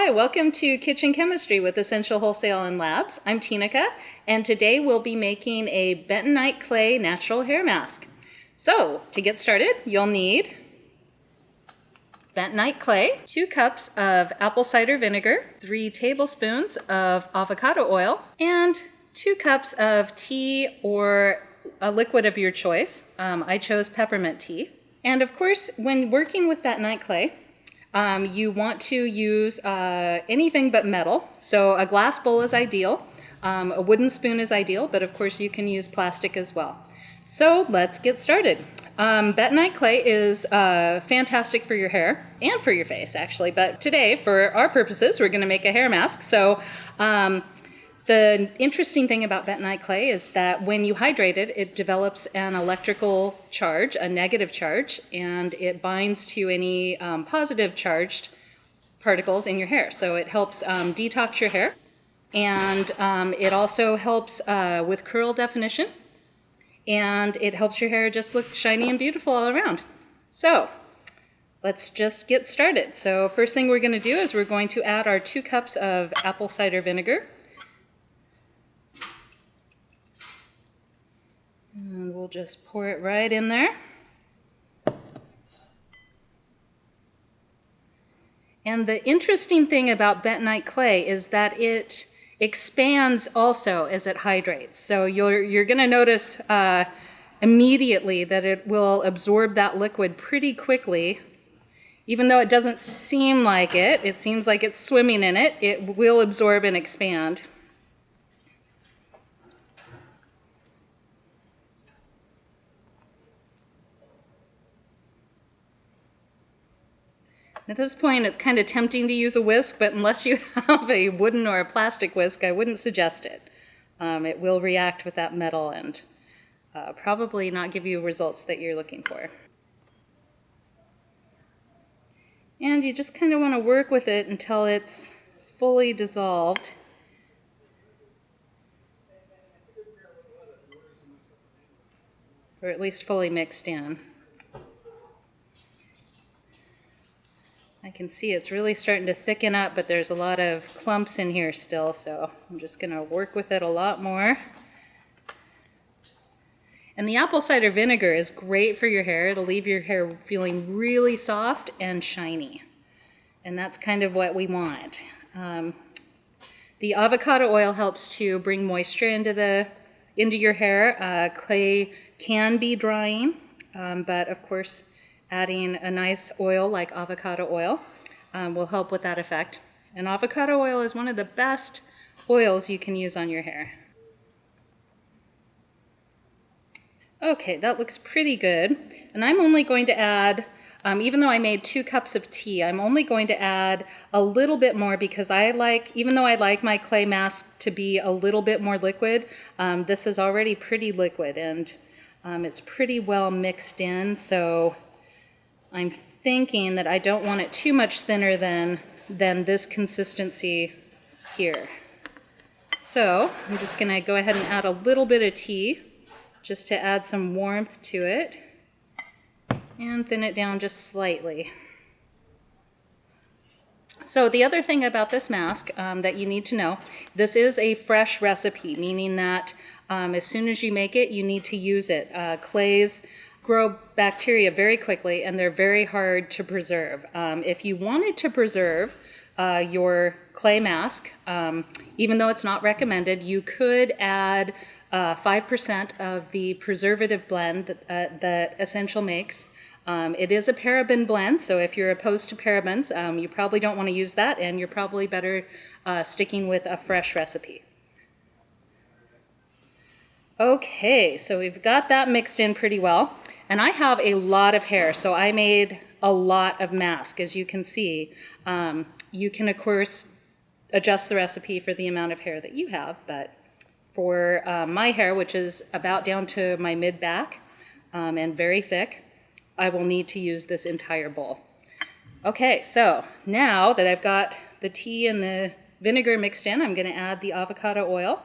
Hi, welcome to Kitchen Chemistry with Essential Wholesale and Labs. I'm Tinica, and today we'll be making a bentonite clay natural hair mask. So, to get started, you'll need bentonite clay, 2 cups of apple cider vinegar, 3 tablespoons of avocado oil, and 2 cups of tea or a liquid of your choice. I chose peppermint tea. And of course, when working with bentonite clay, you want to use anything but metal. So a glass bowl is ideal. A wooden spoon is ideal, but of course you can use plastic as well. So let's get started. Bentonite clay is fantastic for your hair and for your face, actually. But today, for our purposes, we're going to make a hair mask. So the interesting thing about bentonite clay is that when you hydrate it, it develops an electrical charge, a negative charge, and it binds to any positive charged particles in your hair. So it helps detox your hair, and it also helps with curl definition, and it helps your hair just look shiny and beautiful all around. So let's just get started. So first thing we're going to do is we're going to add our 2 cups of apple cider vinegar. And we'll just pour it right in there. And the interesting thing about bentonite clay is that it expands also as it hydrates. So you're going to notice immediately that it will absorb that liquid pretty quickly. Even though it doesn't seem like it, it seems like it's swimming in it, it will absorb and expand. At this point, it's kind of tempting to use a whisk, but unless you have a wooden or a plastic whisk, I wouldn't suggest it. It will react with that metal and probably not give you results that you're looking for. And you just kind of want to work with it until it's fully dissolved. Or at least fully mixed in. I can see it's really starting to thicken up, but there's a lot of clumps in here still, so I'm just going to work with it a lot more. And the apple cider vinegar is great for your hair. It'll leave your hair feeling really soft and shiny. And that's kind of what we want. The avocado oil helps to bring moisture into your hair. Clay can be drying, but of course, adding a nice oil like avocado oil will help with that effect. And avocado oil is one of the best oils you can use on your hair. Okay, that looks pretty good. And I'm only going to add, even though I made 2 cups of tea, I'm only going to add a little bit more because even though I like my clay mask to be a little bit more liquid, this is already pretty liquid and it's pretty well mixed in. So I'm thinking that I don't want it too much thinner than this consistency here. So I'm just going to go ahead and add a little bit of tea just to add some warmth to it and thin it down just slightly. So the other thing about this mask that you need to know, this is a fresh recipe, meaning that as soon as you make it, you need to use it. Clays grow bacteria very quickly and they're very hard to preserve. If you wanted to preserve your clay mask, even though it's not recommended, you could add 5% of the preservative blend that Essential makes. It is a paraben blend, so if you're opposed to parabens, you probably don't want to use that, and you're probably better sticking with a fresh recipe. Okay, so we've got that mixed in pretty well, and I have a lot of hair, so I made a lot of mask, as you can see. You can, of course, adjust the recipe for the amount of hair that you have, but for my hair, which is about down to my mid-back and very thick, I will need to use this entire bowl. Okay, so now that I've got the tea and the vinegar mixed in, I'm going to add the avocado oil.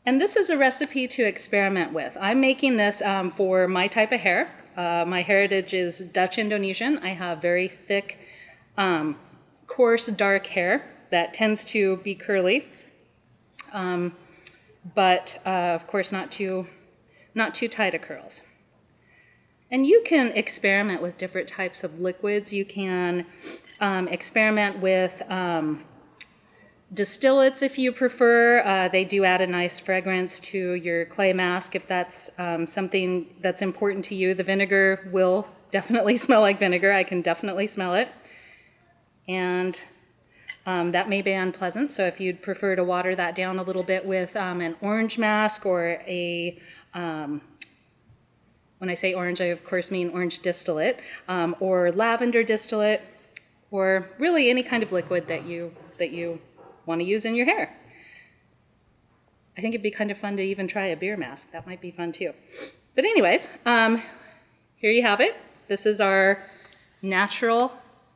And this is a recipe to experiment with. I'm making this for my type of hair. My heritage is Dutch Indonesian. I have very thick, coarse, dark hair that tends to be curly, but of course not too tight a curls. And you can experiment with different types of liquids. You can experiment with distillates if you prefer. They do add a nice fragrance to your clay mask if that's something that's important to you. The vinegar will definitely smell like vinegar. I can definitely smell it. And that may be unpleasant, so if you'd prefer to water that down a little bit with an orange mask or a, when I say orange, I of course mean orange distillate, or lavender distillate, or really any kind of liquid that you want to use in your hair. I think it'd be kind of fun to even try a beer mask. That might be fun too. But anyways, here you have it. This is our natural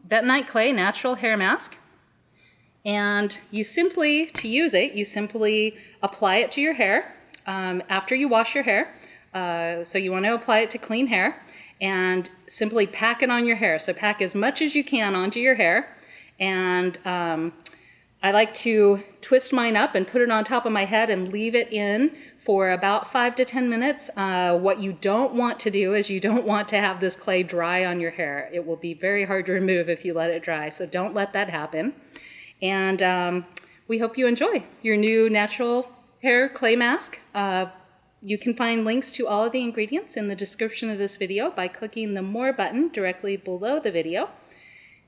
bentonite clay natural hair mask. And you simply, to use it, you simply apply it to your hair after you wash your hair. So you want to apply it to clean hair and simply pack it on your hair. So pack as much as you can onto your hair. And I like to twist mine up and put it on top of my head and leave it in for about 5 to 10 minutes. What you don't want to do is you don't want to have this clay dry on your hair. It will be very hard to remove if you let it dry, so don't let that happen. And we hope you enjoy your new natural hair clay mask. You can find links to all of the ingredients in the description of this video by clicking the More button directly below the video.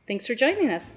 Thanks for joining us.